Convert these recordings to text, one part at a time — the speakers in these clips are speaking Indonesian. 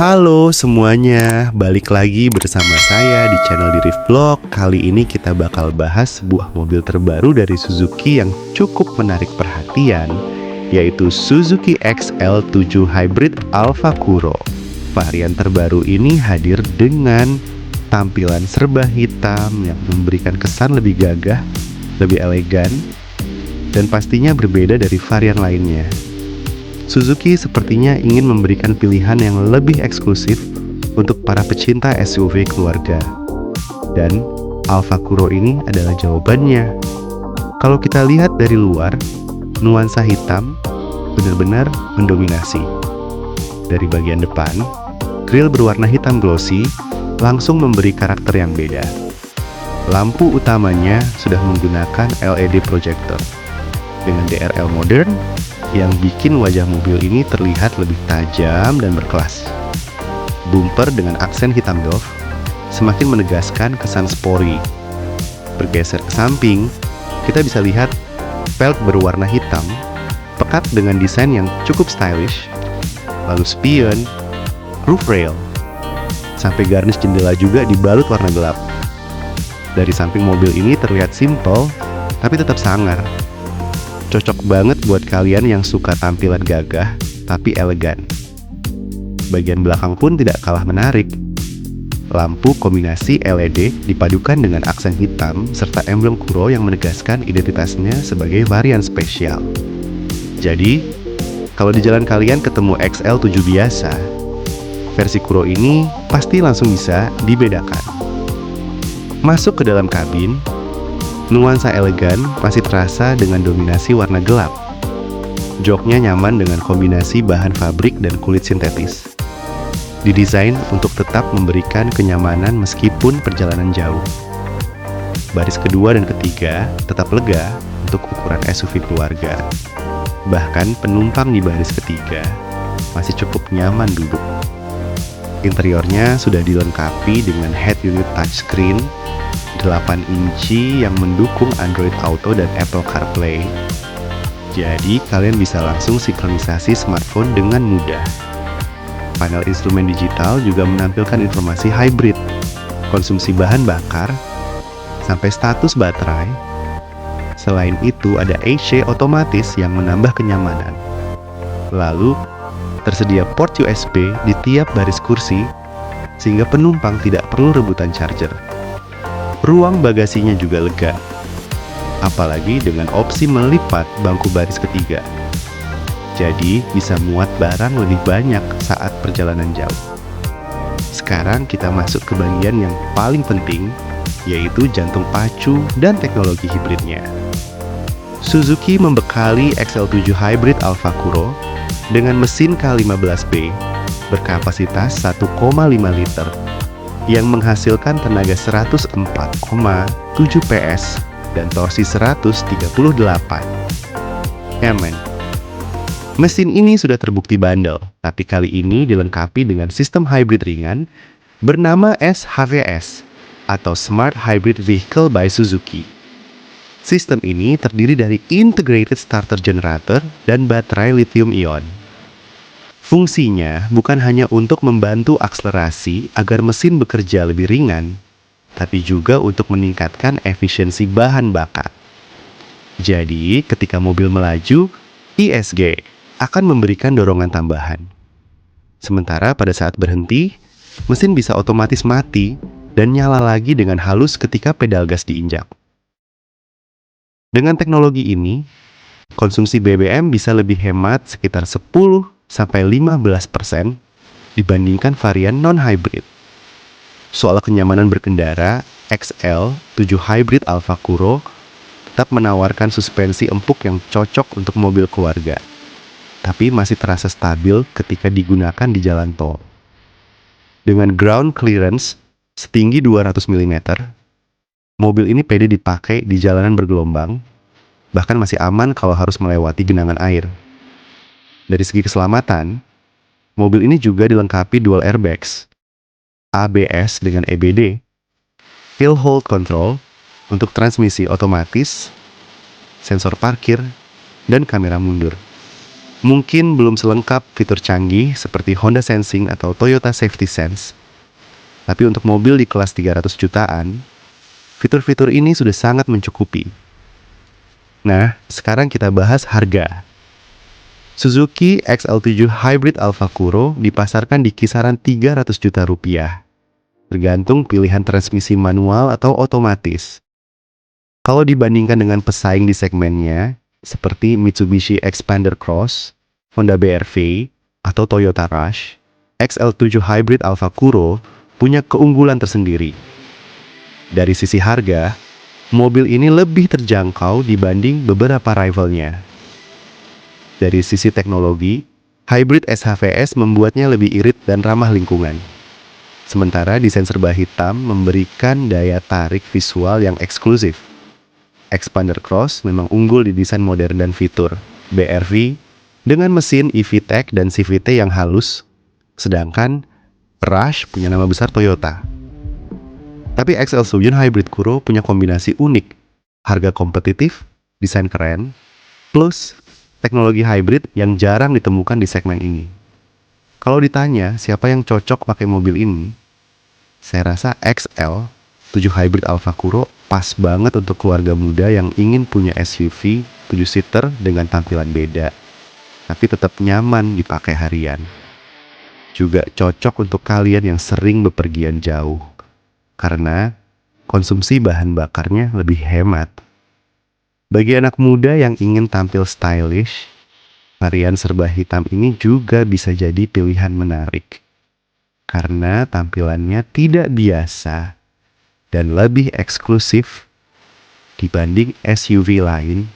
Halo semuanya, balik lagi bersama saya di channel Diriff Vlog. Kali ini kita bakal bahas sebuah mobil terbaru dari Suzuki yang cukup menarik perhatian, yaitu Suzuki XL7 Hybrid Alfa Kuro. Varian terbaru ini hadir dengan tampilan serba hitam yang memberikan kesan lebih gagah, lebih elegan, dan pastinya berbeda dari varian lainnya. Suzuki sepertinya ingin memberikan pilihan yang lebih eksklusif untuk para pecinta SUV keluarga. Dan Alfa Kuro ini adalah jawabannya. Kalau kita lihat dari luar, nuansa hitam benar-benar mendominasi. Dari bagian depan, grill berwarna hitam glossy langsung memberi karakter yang beda. Lampu utamanya sudah menggunakan LED projector dengan DRL modern yang bikin wajah mobil ini terlihat lebih tajam dan berkelas. Bumper dengan aksen hitam doff semakin menegaskan kesan sporty. Bergeser ke samping, kita bisa lihat velg berwarna hitam, pekat dengan desain yang cukup stylish, lalu spion, roof rail, sampai garnish jendela juga dibalut warna gelap. Dari samping mobil ini terlihat simple, tapi tetap sangar. Cocok banget buat kalian yang suka tampilan gagah tapi elegan. Bagian belakang pun tidak kalah menarik. Lampu kombinasi LED dipadukan dengan aksen hitam serta emblem Kuro yang menegaskan identitasnya sebagai varian spesial. Jadi, kalau di jalan kalian ketemu XL7 biasa, versi Kuro ini pasti langsung bisa dibedakan. Masuk ke dalam kabin, nuansa elegan masih terasa dengan dominasi warna gelap. Joknya nyaman dengan kombinasi bahan fabrik dan kulit sintetis. Didesain untuk tetap memberikan kenyamanan meskipun perjalanan jauh. Baris kedua dan ketiga tetap lega untuk ukuran SUV keluarga. Bahkan penumpang di baris ketiga masih cukup nyaman duduk. Interiornya sudah dilengkapi dengan head unit touchscreen 8 inci yang mendukung Android Auto dan Apple CarPlay. Jadi kalian bisa langsung sinkronisasi smartphone dengan mudah. Panel instrumen digital juga menampilkan informasi hybrid, konsumsi bahan bakar, sampai status baterai. Selain itu ada AC otomatis yang menambah kenyamanan. Lalu tersedia port USB di tiap baris kursi sehingga penumpang tidak perlu rebutan charger. Ruang bagasinya juga lega, apalagi dengan opsi melipat bangku baris ketiga. Jadi bisa muat barang lebih banyak saat perjalanan jauh. Sekarang kita masuk ke bagian yang paling penting, yaitu jantung pacu dan teknologi hibridnya. Suzuki membekali XL7 Hybrid Alfa Kuro dengan mesin K15B berkapasitas 1,5 liter yang menghasilkan tenaga 104,7 PS dan torsi 138 Nm. Mesin ini sudah terbukti bandel, tapi kali ini dilengkapi dengan sistem hybrid ringan bernama SHVS atau Smart Hybrid Vehicle by Suzuki. Sistem ini terdiri dari integrated starter generator dan baterai lithium-ion. Fungsinya bukan hanya untuk membantu akselerasi agar mesin bekerja lebih ringan, tapi juga untuk meningkatkan efisiensi bahan bakar. Jadi, ketika mobil melaju, ISG akan memberikan dorongan tambahan. Sementara pada saat berhenti, mesin bisa otomatis mati dan nyala lagi dengan halus ketika pedal gas diinjak. Dengan teknologi ini, konsumsi BBM bisa lebih hemat sekitar 10-15% dibandingkan varian non-hybrid. Soal kenyamanan berkendara, XL7 Hybrid Alfa Kuro tetap menawarkan suspensi empuk yang cocok untuk mobil keluarga, tapi masih terasa stabil ketika digunakan di jalan tol. Dengan ground clearance setinggi 200 mm, mobil ini pede dipakai di jalanan bergelombang, bahkan masih aman kalau harus melewati genangan air. Dari segi keselamatan, mobil ini juga dilengkapi dual airbags, ABS dengan EBD, hill hold control untuk transmisi otomatis, sensor parkir, dan kamera mundur. Mungkin belum selengkap fitur canggih seperti Honda Sensing atau Toyota Safety Sense, tapi untuk mobil di kelas 300 jutaan, fitur-fitur ini sudah sangat mencukupi. Nah, sekarang kita bahas harga. Suzuki XL7 Hybrid Alfa Kuro dipasarkan di kisaran 300 juta rupiah, tergantung pilihan transmisi manual atau otomatis. Kalau dibandingkan dengan pesaing di segmennya, seperti Mitsubishi Xpander Cross, Honda BR-V, atau Toyota Rush, XL7 Hybrid Alfa Kuro punya keunggulan tersendiri. Dari sisi harga, mobil ini lebih terjangkau dibanding beberapa rivalnya. Dari sisi teknologi, hybrid SHVS membuatnya lebih irit dan ramah lingkungan. Sementara desain serba hitam memberikan daya tarik visual yang eksklusif. Xpander Cross memang unggul di desain modern dan fitur. BR-V dengan mesin e-VTEC dan CVT yang halus, sedangkan Rush punya nama besar Toyota. Tapi XL7 Hybrid Kuro punya kombinasi unik, harga kompetitif, desain keren, plus teknologi hybrid yang jarang ditemukan di segmen ini. Kalau ditanya siapa yang cocok pakai mobil ini, saya rasa XL7 Hybrid Alfa Kuro pas banget untuk keluarga muda yang ingin punya SUV 7-seater dengan tampilan beda, tapi tetap nyaman dipakai harian. Juga cocok untuk kalian yang sering bepergian jauh, karena konsumsi bahan bakarnya lebih hemat. Bagi anak muda yang ingin tampil stylish, varian serba hitam ini juga bisa jadi pilihan menarik. Karena tampilannya tidak biasa dan lebih eksklusif dibanding SUV lain.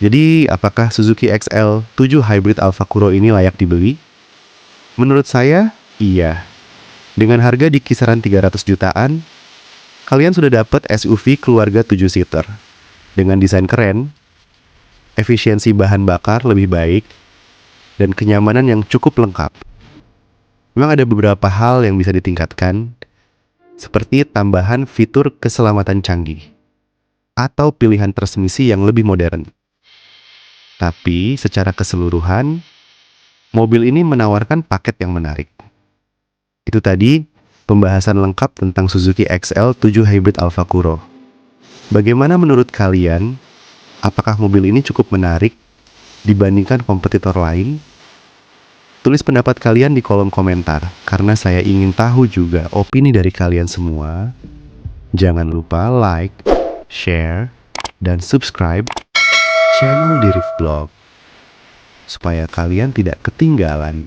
Jadi, apakah Suzuki XL7 Hybrid Alfa Kuro ini layak dibeli? Menurut saya, iya. Dengan harga di kisaran 300 jutaan, kalian sudah dapat SUV keluarga 7-seater. Dengan desain keren, efisiensi bahan bakar lebih baik, dan kenyamanan yang cukup lengkap. Memang ada beberapa hal yang bisa ditingkatkan, seperti tambahan fitur keselamatan canggih, atau pilihan transmisi yang lebih modern. Tapi secara keseluruhan, mobil ini menawarkan paket yang menarik. Itu tadi pembahasan lengkap tentang Suzuki XL7 Hybrid Alfa Kuro. Bagaimana menurut kalian? Apakah mobil ini cukup menarik dibandingkan kompetitor lain? Tulis pendapat kalian di kolom komentar, karena saya ingin tahu juga opini dari kalian semua. Jangan lupa like, share, dan subscribe channel Di Rif Vlog, supaya kalian tidak ketinggalan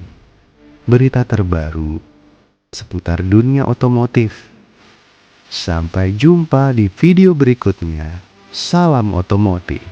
berita terbaru seputar dunia otomotif. Sampai jumpa di video berikutnya. Salam otomotif.